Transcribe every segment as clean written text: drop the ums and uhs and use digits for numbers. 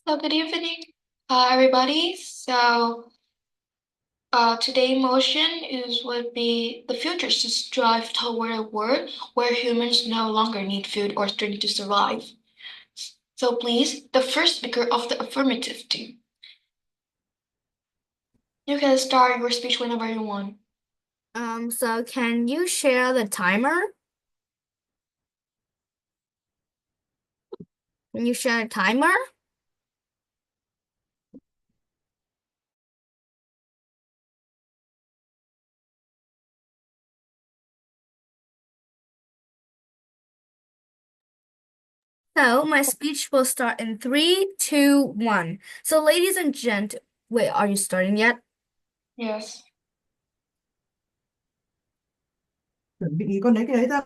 Good evening, everybody. Today motion would be the future should strive toward a world where humans no longer need food or drink to survive. So please, the first speaker of the affirmative team. You can start your speech whenever you want. So can you share the timer? Can you share a timer? So my speech will start in three, two, one. So ladies and wait, are you starting yet? Yes. Chuẩn bị con đấy cái đấy ra.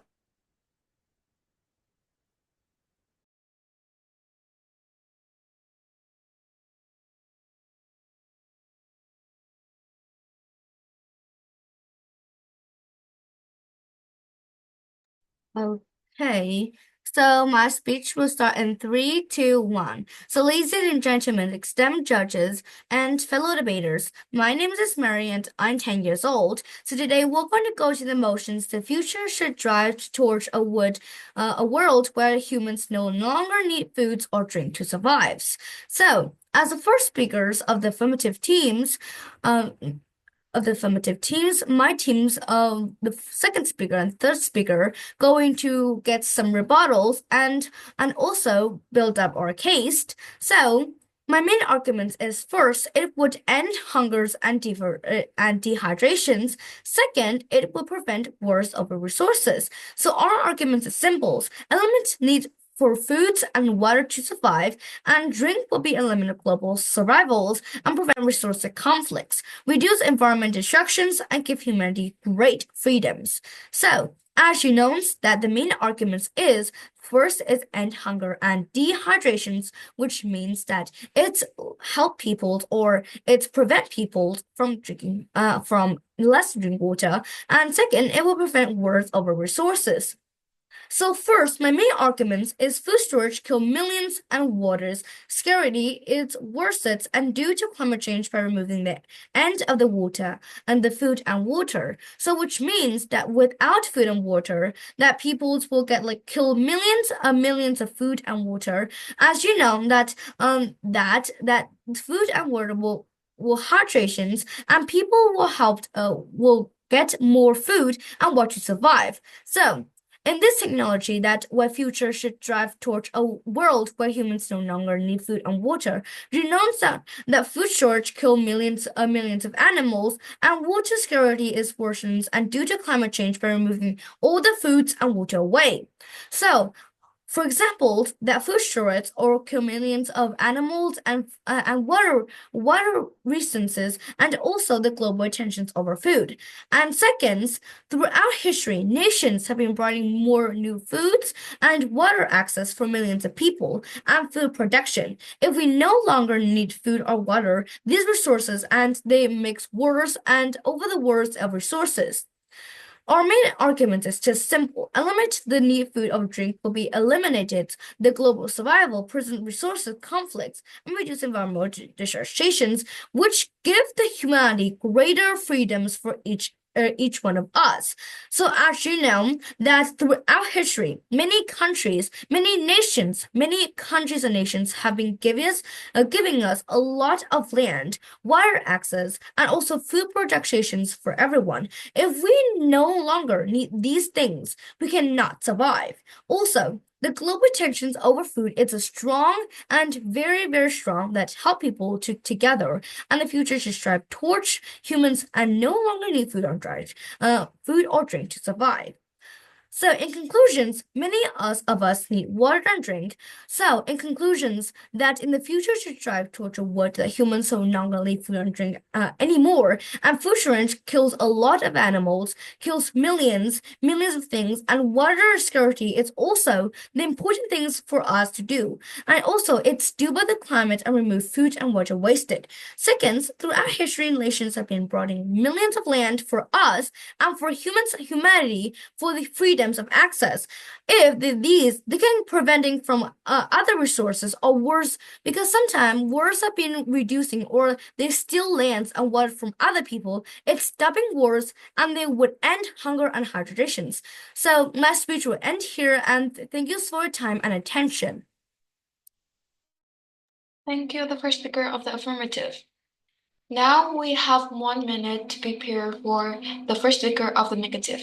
Okay. So my speech will start in three, two, one. So ladies and gentlemen, esteemed judges and fellow debaters, my name is Mary and I'm 10 years old. So today we're going to go to the motions. The future should drive towards a world where humans no longer need foods or drink to survive. So as the first speakers of the um, affirmative teams, my teams, the second speaker and third speaker, going to get some rebuttals and also build up our case. So my main argument is first, it would end hungers and dehydrations. Second, it will prevent wars over resources. So our argument is simple. Elements need for foods and water to survive, and drink will be eliminate global survivals and prevent resource conflicts, reduce environment destructions, and give humanity great freedoms. So, as you know, that the main arguments is first is end hunger and dehydrations, which means that it's help people or it's prevent people from drinking from less drink water, and second, it will prevent wars over resources. So first, my main argument is food storage kill millions and water's scarcity is worsens and due to climate change by removing the end of the water and the food and water. So which means that without food and water, that peoples will get like kill millions of food and water. As you know that food and water will hydrations and people will get more food and water to survive. So in this technology, that where future should drive towards a world where humans no longer need food and water, renounce that food shortage kill millions of animals, and water scarcity is worsens and due to climate change by removing all the foods and water away. So for example, that food shortage or kill millions of animals and water resources, and also the global tensions over food. And second, throughout history, nations have been providing more new foods and water access for millions of people and food production. If we no longer need food or water, these resources and they mix wars and over the wars of resources. Our main argument is just simple. Eliminate the need food or drink will be eliminated the global survival, present resources conflicts, and reduce environmental desertions, which give the humanity greater freedoms for each one of us. So as you know, that throughout history, many countries and nations have been giving us a lot of land, water access, and also food protections for everyone. If we no longer need these things, we cannot survive. Also, the global tensions over food is a strong and very, very strong that help people to together and the future should strive towards humans and no longer need food or drink to survive. So, in conclusions, many of us need water and drink. So, in conclusions, that in the future should strive towards a world that humans no longer need food and drink anymore. And food shortage kills a lot of animals, kills millions of things, and water scarcity is also the important things for us to do. And also, it's due by the climate and remove food and water wasted. Second, throughout history, nations have been brought in millions of land for us and for humanity for the freedom freedoms of access. If they can preventing from other resources or worse, because sometimes wars have been reducing or they steal lands and water from other people, it's stopping wars and they would end hunger and hard traditions. So my speech will end here, and thank you for your time and attention. Thank you, the first speaker of the affirmative. Now we have 1 minute to prepare for the first speaker of the negative.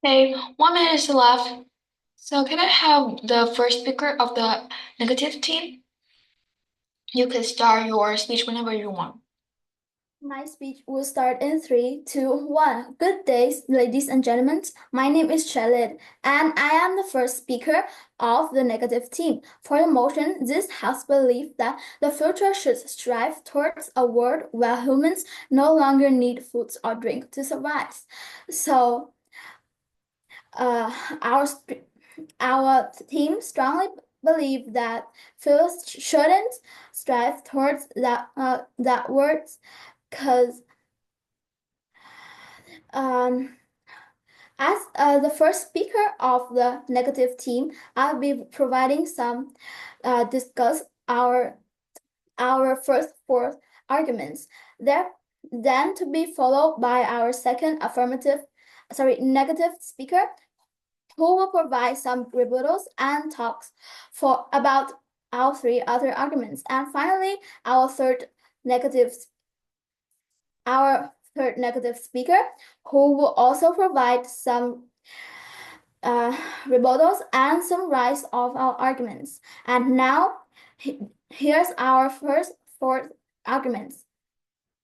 Okay, 1 minute is left. So can I have the first speaker of the negative team? You can start your speech whenever you want. My speech will start in 3, 2, 1. Good day, ladies and gentlemen. My name is Charlotte, and I am the first speaker of the negative team. For the motion, this House believes that the future should strive towards a world where humans no longer need food or drink to survive. So, our team strongly believe that first shouldn't strive towards that words because as the first speaker of the negative team, I'll be providing some discuss our first four arguments. Then to be followed by our second negative speaker, who will provide some rebuttals and talks for about our three other arguments. And finally, our third negative speaker, who will also provide some rebuttals and summarize of our arguments. And now, here's our first four arguments.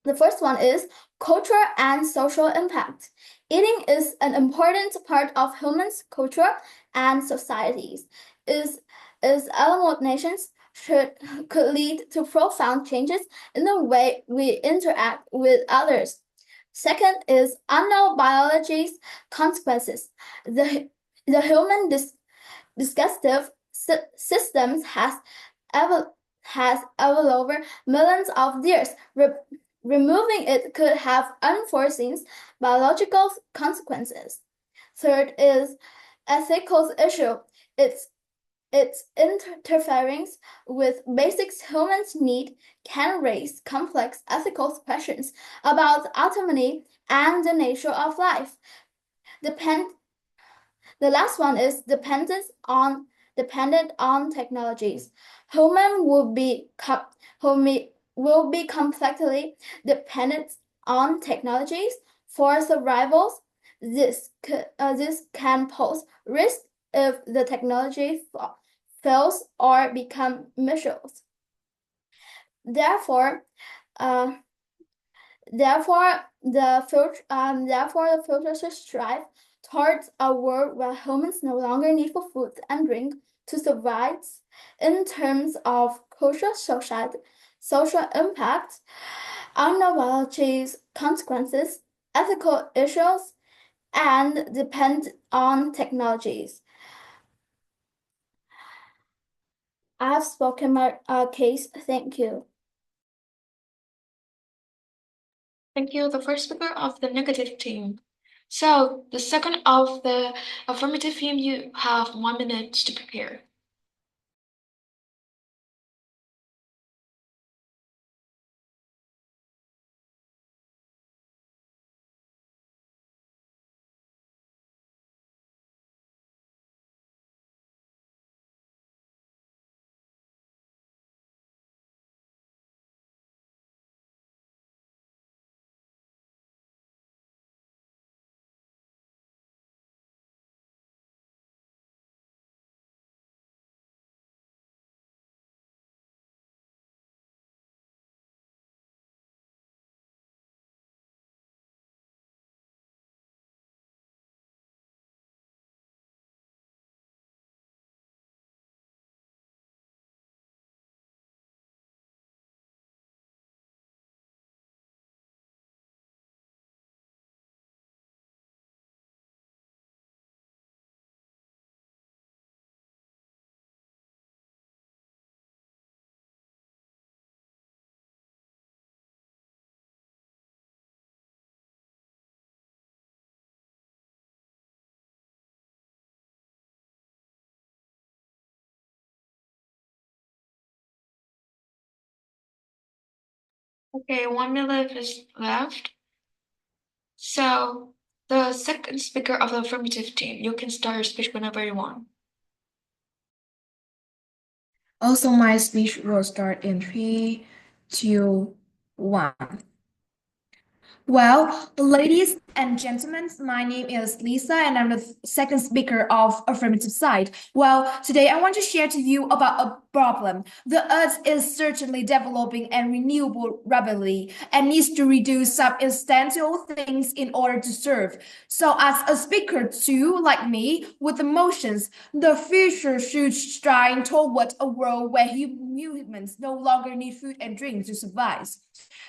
The first one is culture and social impact. Eating is an important part of humans' culture and societies. Is animal nations could lead to profound changes in the way we interact with others. Second is unknown biology's consequences. The human digestive systems has evolved over millions of years. Removing it could have unforeseen biological consequences. Third is ethical issue. Its interference with basic humans' need can raise complex ethical questions about autonomy and the nature of life. The last one is dependent on technologies. Human will be completely dependent on technologies for survival. This can pose risk if the technology fails or become misuse. Therefore, the future should strive towards a world where humans no longer need for food and drink to survive. In terms of cultural social impact, biology's consequences, ethical issues, and depend on technologies. I have spoken my case. Thank you. Thank you, the first speaker of the negative team. So the second of the affirmative team, you have 1 minute to prepare. Okay, 1 minute is left. So, the second speaker of the affirmative team, you can start your speech whenever you want. Also, my speech will start in 3, 2, 1. Well, ladies and gentlemen, my name is Lisa, and I'm the second speaker of Affirmative Side. Well, today I want to share to you about a problem. The Earth is certainly developing and renewable rapidly and needs to reduce some essential things in order to serve. So, as a speaker too, like me, with emotions, the future should strive toward a world where humans no longer need food and drink to survive.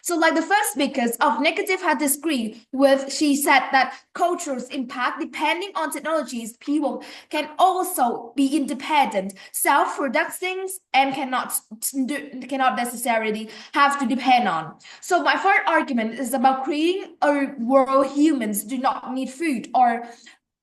So, like the first speakers of negative had disagreed with, she said that culture's impact, depending on technologies, people can also be independent, self-producing, and cannot necessarily have to depend on. So, my third argument is about creating a world humans do not need food or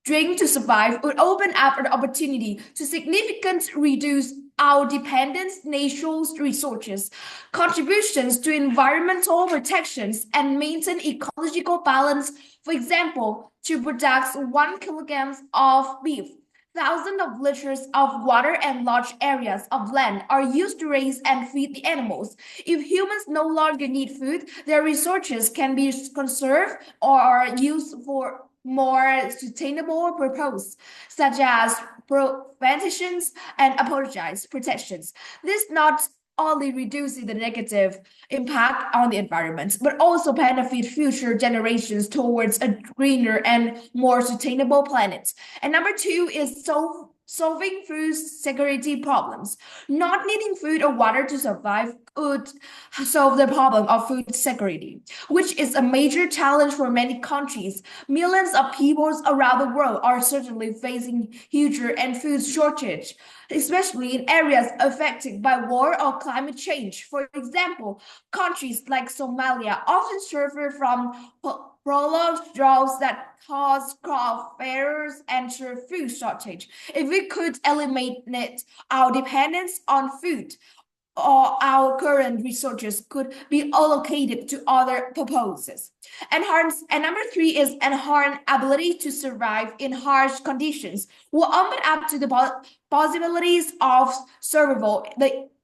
drink to survive would open up an opportunity to significantly reduce our dependence on natural resources, contributions to environmental protections, and maintain ecological balance. For example, to produce 1 kilogram of beef, thousands of liters of water and large areas of land are used to raise and feed the animals. If humans no longer need food, their resources can be conserved or used for more sustainable purpose, such as preventions and apologize protections. This not only reduces the negative impact on the environment, but also benefit future generations towards a greener and more sustainable planet. And number two is solving food security problems. Not needing food or water to survive could solve the problem of food security, which is a major challenge for many countries. Millions of people around the world are certainly facing hunger and food shortage, especially in areas affected by war or climate change. For example, countries like Somalia often suffer from prolonged droughts that cause crop failures and food shortage. If we could eliminate our dependence on food, or our current resources could be allocated to other purposes. And number three is enhanced ability to survive in harsh conditions will open up to the possibilities of survival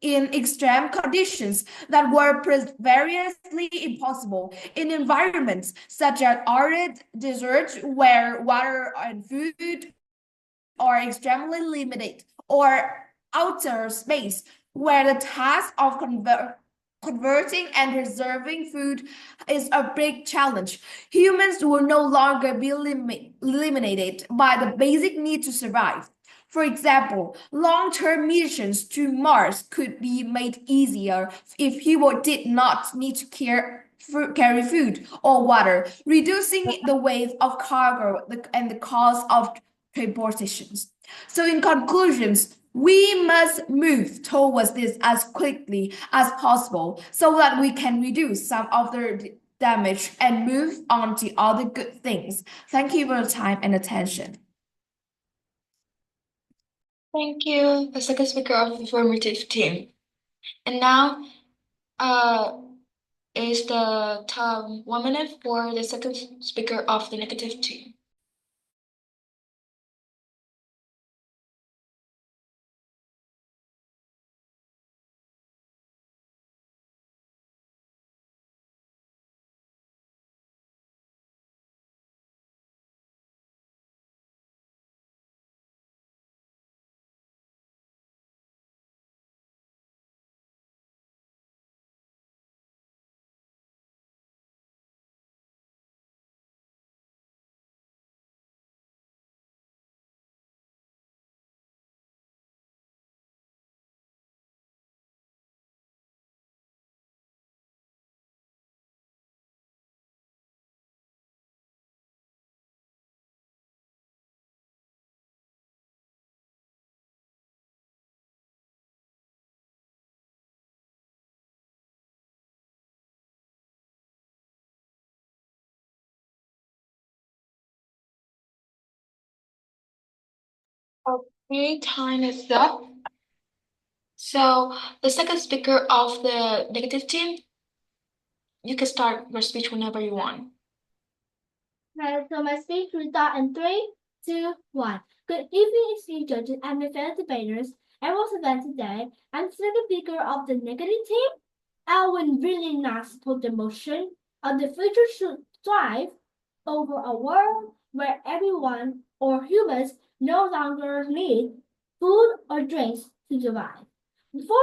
in extreme conditions that were previously impossible in environments such as arid deserts where water and food are extremely limited, or outer space where the task of converting and preserving food is a big challenge. Humans will no longer be eliminated by the basic need to survive. For example, long-term missions to Mars could be made easier if people did not need to carry food or water, reducing the weight of cargo and the cost of transportations. So, in conclusions, we must move towards this as quickly as possible so that we can reduce some of the damage and move on to other good things. Thank you for your time and attention. Thank you, the second speaker of the affirmative team. And now, is the time 1 minute for the second speaker of the negative team. Okay, time is up. So the second speaker of the negative team, You can start your speech whenever you want. So my speech will start in 3, 2, 1. Good evening, esteemed judges and my fellow debaters. Everyone's event today. I'm the second speaker of the negative team. I would really not support the motion of the future should thrive over a world where everyone or humans no longer need food or drinks to survive. Before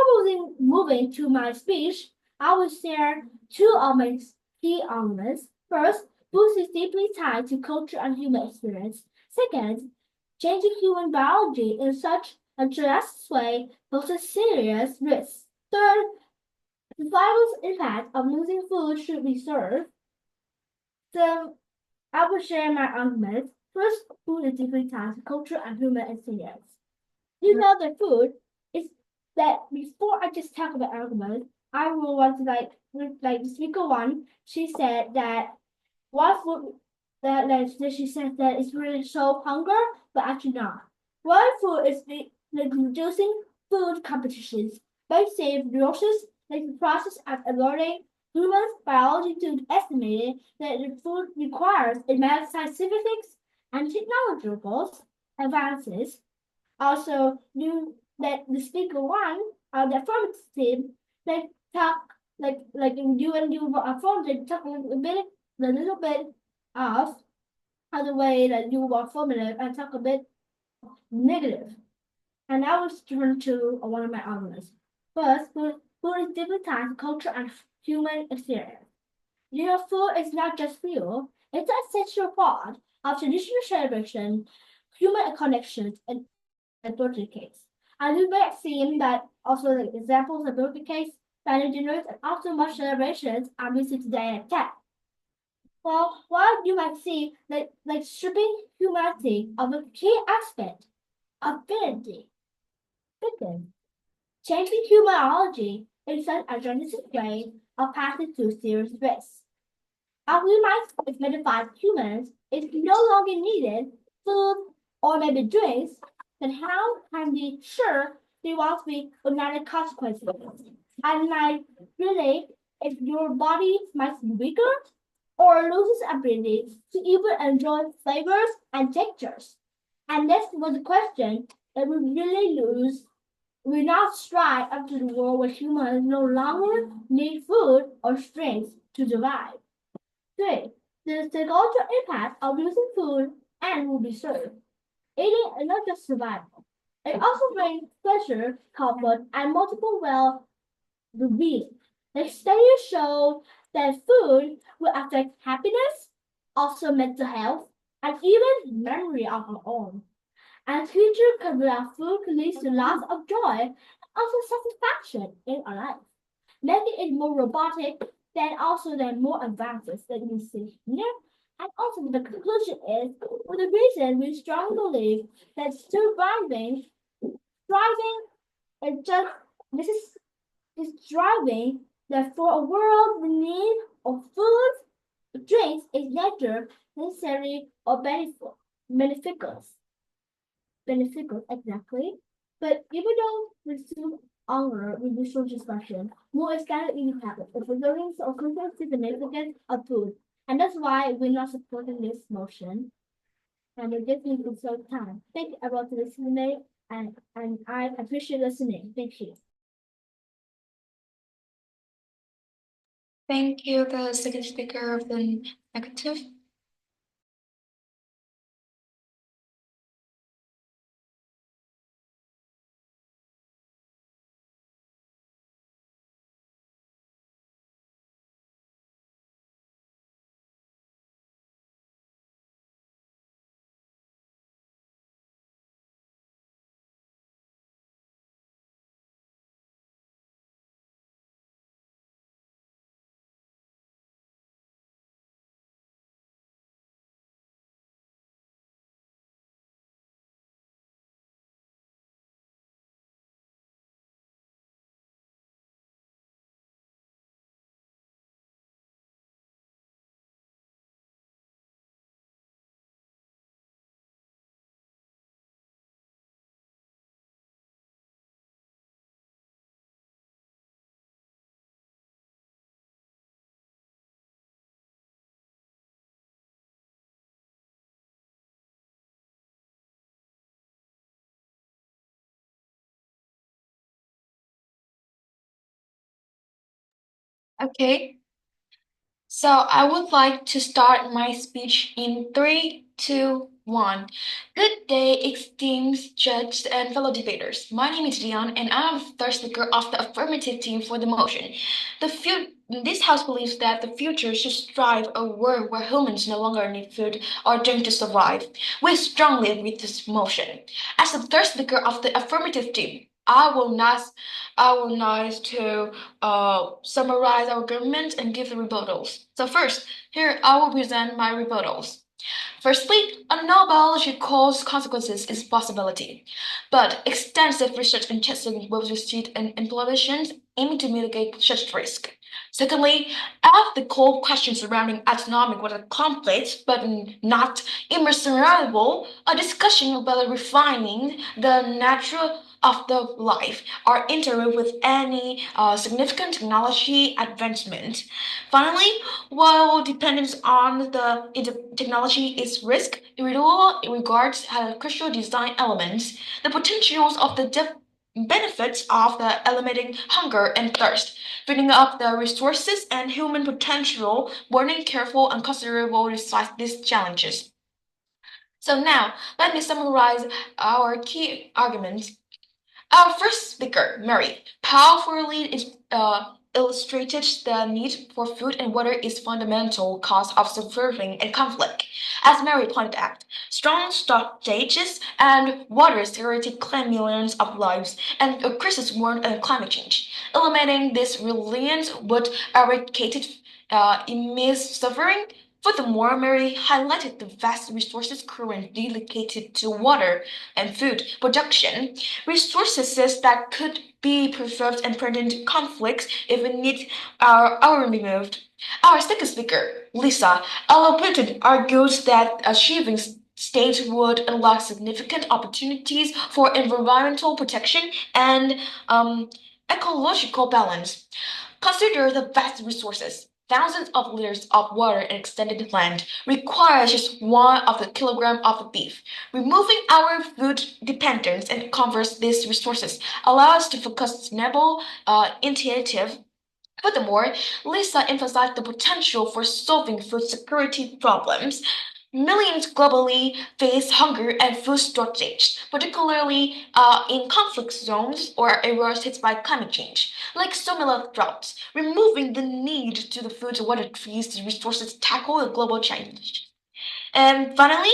moving to my speech, I will share two of my key arguments. First, food is deeply tied to culture and human experience. Second, changing human biology in such a drastic way poses serious risks. Third, the virus impact of losing food should be served. So I will share my arguments. First, food is deeply tied to culture and human experience. You know the food is that before I just talk about arguments, I will want to like speaker one, she said that what food that she said that it's really show hunger, but actually not. One food is like reducing food competitions by save resources like the process of alerting humans biology to estimate that the food requires immense scientific and technological advances. Also, knew that the speaker one the affirmative team they talk like you and you were affirmative talk a little bit of the way that you were affirmative and talk a bit negative. And I will turn to one of my arguments. First, food is deeply tied to culture and human experience. You know, food is not just fuel; it's an essential part of traditional celebration, human connections, and birthday cakes. And you may have seen that also like examples of birthday cakes, family dinners, and also much celebrations are missing today at tech. Well, while you might see like stripping humanity of a key aspect of divinity, second, changing humanology in such a drastic way of passing through serious risks. As we might identify humans is no longer needed food or maybe drinks, then how can be sure they won't be another consequences? And like really, if your body might be weaker or loses ability to even enjoy flavors and textures. And that's was the question that we really lose. We not strive up to the world where humans no longer need food or strength to survive. 3. The psychological impact of losing food and will be served. Eating is not just survival. It also brings pleasure, comfort, and multiple well-being. The studies show that food will affect happiness, also mental health, and even memory of our own. And future without food can lead to loss of joy and also satisfaction in our life, making it more robotic than also than more advances that we see here. And also the conclusion is for the reason we strongly believe that thriving is just this is driving that for a world the need of food, drinks is neither necessary or beneficial exactly. But even though we still honor religious discussion, more standard eating habits of preserving or cultural significance of food. And that's why we're not supporting this motion. And it gives me some time. Thank you everyone for listening and I appreciate listening. Thank you. Thank you, the second speaker of the negative. Okay, so I would like to start my speech in 3, 2, 1. Good day, esteemed judges and fellow debaters. My name is Dion, and I am the third speaker of the affirmative team for the motion. This House believes that the future should strive a world where humans no longer need food or drink to survive. We strongly agree with this motion. As the third speaker of the affirmative team, I will not to summarize our arguments and give the rebuttals. So first, here I will present my rebuttals. Firstly, a no biology cause consequences is a possibility, but extensive research and testing will receipt and implementations aiming to mitigate such risk. Secondly, ethical questions surrounding autonomic were complex but not immeasurable. A discussion about refining the nature of the life are interrelated with any significant technology advancement. Finally, while dependence on the technology is risk, individual regards as crucial design elements, the potentials of the benefits of the eliminating hunger and thirst, freeing up the resources and human potential, burning careful and considerable despite these challenges. So now, let me summarize our key arguments. Our first speaker, Mary, powerfully illustrated the need for food and water is fundamental cause of suffering and conflict. As Mary pointed out, strong shortages and water scarcity claim millions of lives, and a crisis warned on climate change. Eliminating this reliance would eradicate immense suffering. Furthermore, Mary highlighted the vast resources currently dedicated to water and food production, resources that could be preserved and prevent conflicts if needs are removed. Our second speaker, Lisa Alopinton, argues that achieving state would unlock significant opportunities for environmental protection and ecological balance. Consider the vast resources. Thousands of liters of water and extended land requires just one of the kilogram of beef. Removing our food dependence and converse these resources allow us to focus sustainable initiative. Furthermore, Lisa emphasized the potential for solving food security problems. Millions globally face hunger and food shortage, particularly in conflict zones or areas hit by climate change, like similar droughts. Removing the need to the food and water trees resources tackle the global challenge. And finally,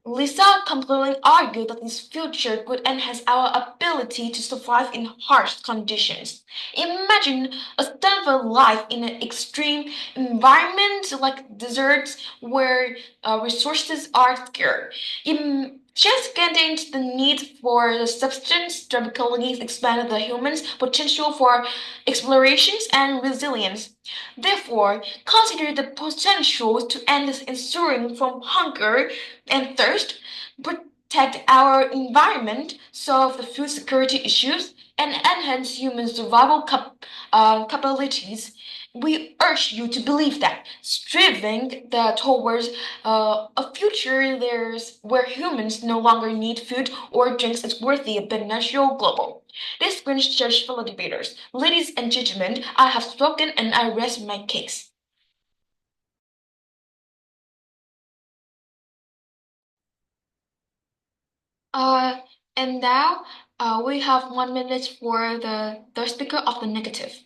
Lisa completely argued that this future would enhance our ability to survive in harsh conditions. Imagine a stable life in an extreme environment like deserts where resources are scarce. Just getting the need for the substance dramatically expanded the human's potential for explorations and resilience. Therefore, consider the potential to end this ensuing from hunger and thirst, protect our environment, solve the food security issues, and enhance human survival capabilities. We urge you to believe that striving towards a future where humans no longer need food or drinks is worthy of beneficial global. Distinguished church fellow debaters, ladies and gentlemen, I have spoken and I rest my case. Uh, and now we have 1 minute for the third speaker of the negative.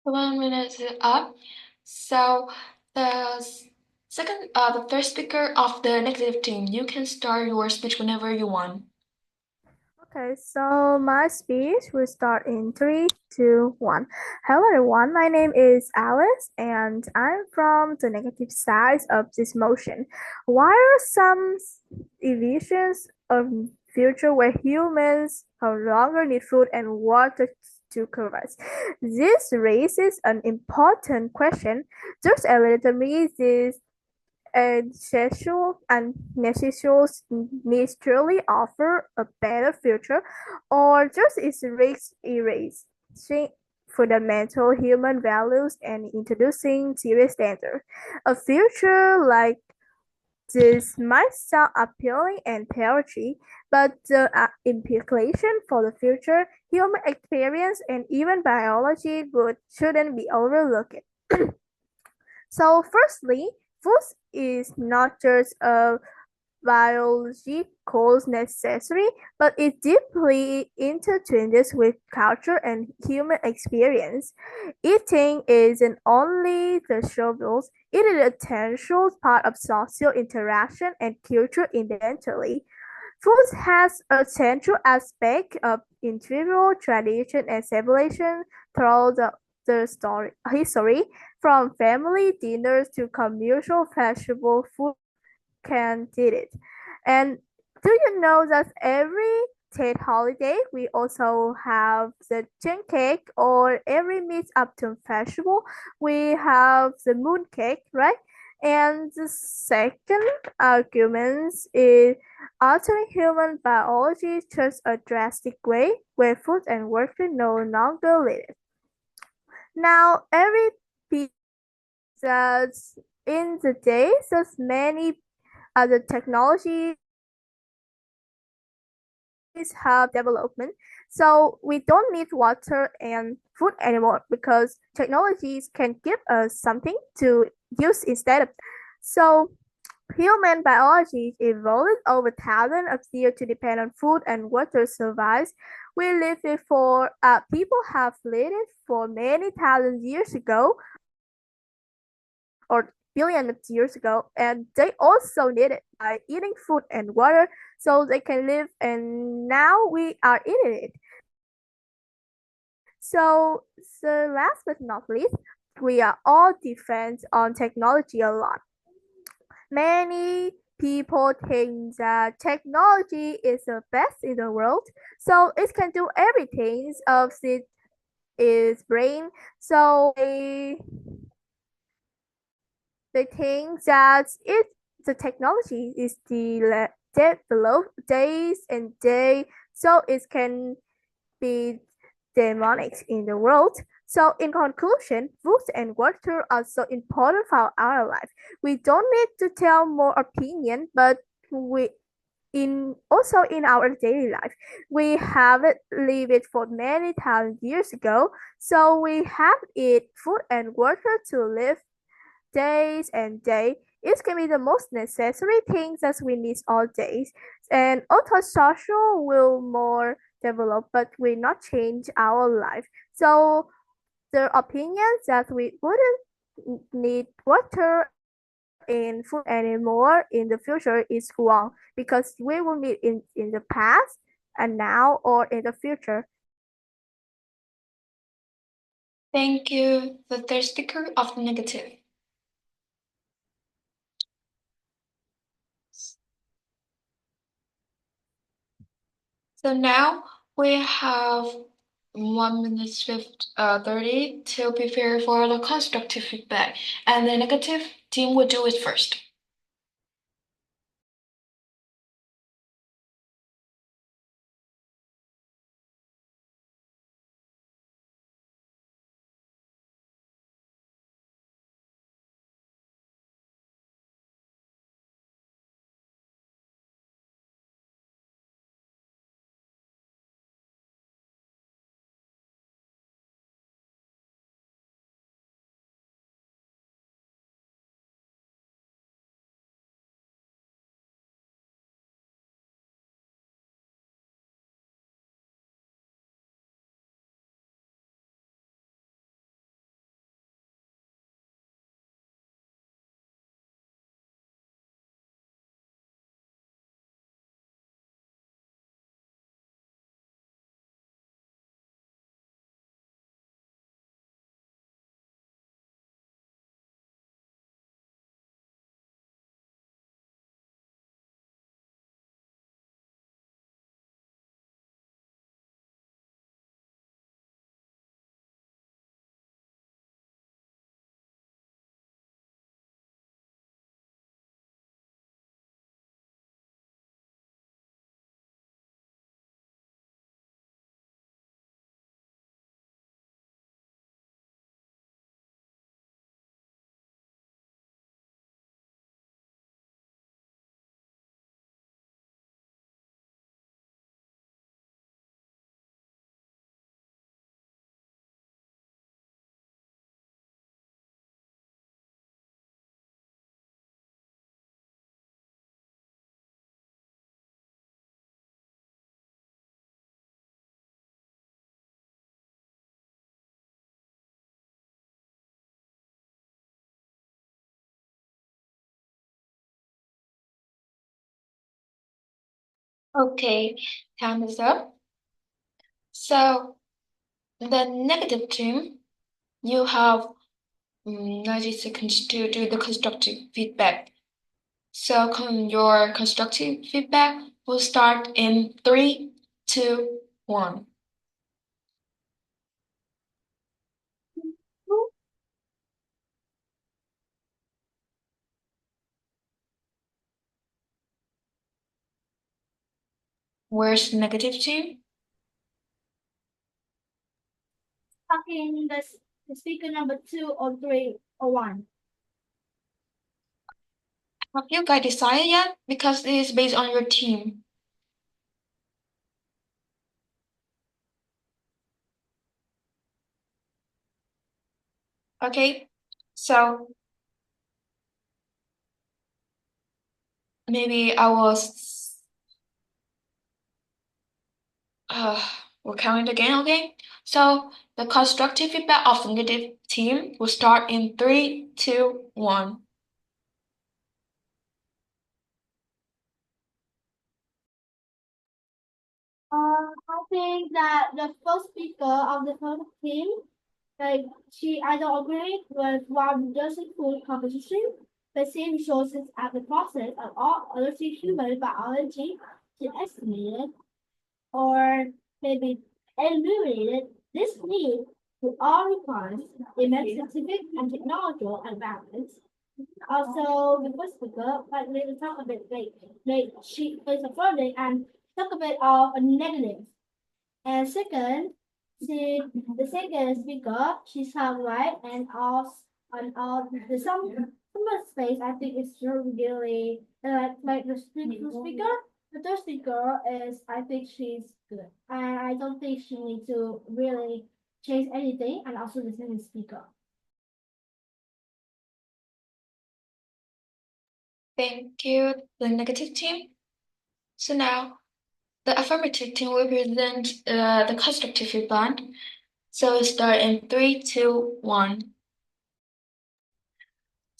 1 minute is up. So the the third speaker of the negative team, you can start your speech whenever you want. Okay, so my speech will start in 3, 2, 1. Hello everyone, my name is Alice and I'm from the negative side of this motion. Why are some visions of future where humans no longer need food and water to survive? This raises an important question. Just a little me this essential and necessary needs truly offer a better future, or just is risk erasing fundamental human values and introducing serious danger. A future like this might sound appealing in theory, but the implication for the future human experience and even biology shouldn't be overlooked. So, firstly, food is not just a biological necessity, but it deeply intertwines with culture and human experience. Eating isn't only the visuals, it is an essential part of social interaction and cultural identity. Food has a central aspect of individual tradition and civilization throughout the history, from family dinners to commercial festival food can did it. And do you know that every state holiday we also have the Chin cake, or every Mid Autumn festival we have the moon cake, right? And the second argument is altering human biology just a drastic way where food and water no longer live. Now every piece that's in the days as many other technologies have development. So we don't need water and food anymore because technologies can give us something to use instead of. So human biology evolved over thousands of years to depend on food and water survives. We lived it for people have lived it for many thousand years ago or billions of years ago, and they also did it by eating food and water so they can live, and now we are eating it. So last but not least, we are all depend on technology a lot. Many people think that technology is the best in the world, so it can do everything of its brain. So they think that the technology is developed days and day, so it can be demonic in the world. So in conclusion, food and water are so important for our life. We don't need to tell more opinion, but we in also in our daily life we have it lived it for many thousand years ago, so we have eat food and water to live days and day. It can be the most necessary things that we need all days. And auto social will more develop, but will not change our life. So the opinions that we wouldn't need water and food anymore in the future is wrong because we will need in the past and now or in the future. Thank you. The third speaker of the negative. So now we have 1 minute 30 to prepare for the constructive feedback, and the negative team will do it first. Okay, time is up. So the negative team, you have 90 seconds to do the constructive feedback. So your constructive feedback will start in 3, 2, 1. Where's the negative team? Talking the speaker number 2 or 3 or 1. Have you guys decided yet? Because it is based on your team. Okay, so maybe I was we'll count it again, okay? So the constructive feedback of the negative team will start in 3, 2, 1. I think that the first speaker of the first team, like she either agreed with one doesn't food composition, the same sources at the process of all other human biology is estimated, or maybe eliminated this need to all requires immense scientific and technological advancements. Also, the first speaker, like we will talk a bit like she is affirming and talk a bit of a negative. And second, the second speaker, she's right and all the some space I think is really like the speaker. The third speaker is I think she's good. And I don't think she needs to really change anything and also the second speaker. Thank you, the negative team. So now the affirmative team will present the constructive feedback. So start in 3, 2, 1.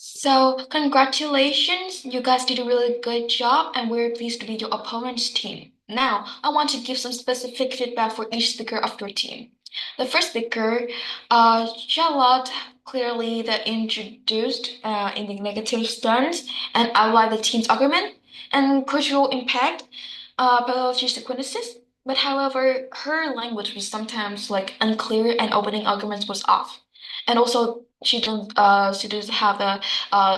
So congratulations, you guys did a really good job and we're pleased to be your opponent's team. Now, I want to give some specific feedback for each speaker of your team. The first speaker, Charlotte, clearly introduced in the negative stance and outlined the team's argument and cultural impact, biology sequences. But however, her language was sometimes like unclear and opening arguments was off. And also, she doesn't have a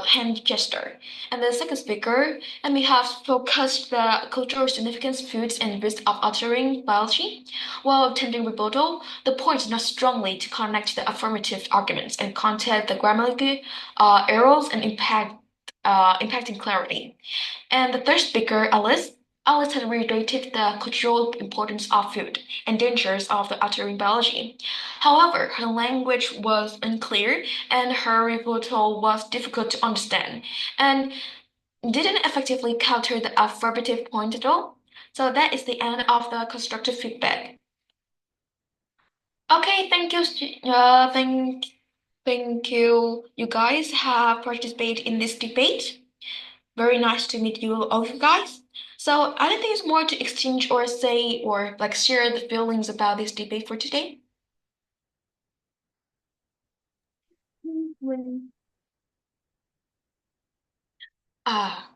hand gesture. And the second speaker, and we have focused the cultural significance, foods, and risk of altering biology. While attempting rebuttal, the point is not strongly to connect the affirmative arguments and content the grammatical errors and impacting clarity. And the third speaker, Alice had reiterated the cultural importance of food and dangers of the altering biology. However, her language was unclear and her rebuttal was difficult to understand and didn't effectively counter the affirmative point at all. So that is the end of the constructive feedback. Okay, thank you. Thank you. You guys have participated in this debate. Very nice to meet you all you guys. So anything is more to exchange or say or like share the feelings about this debate for today? Ah,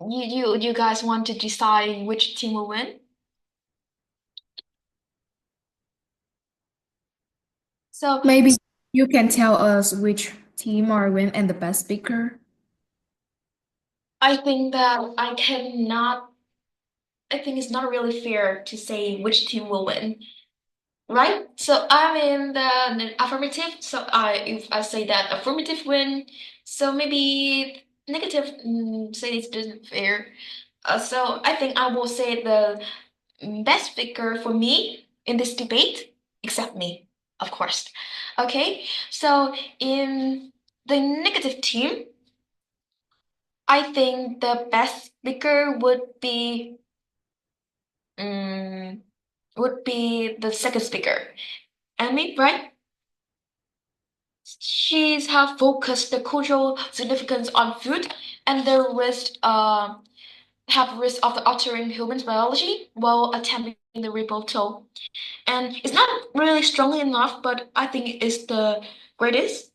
you guys want to decide which team will win? So Maybe you can tell us which team are win and the best speaker. I think that I think it's not really fair to say which team will win. Right? So I'm in the affirmative. So if I say that affirmative win, so maybe negative say it isn't fair. So I think I will say the best speaker for me in this debate, except me, of course. Okay, so in the negative team, I think the best speaker would be the second speaker. Amy, right? She's have focused the cultural significance on food and the risk have risk of altering human biology while attempting the rebuttal. And it's not really strongly enough, but I think it's the greatest.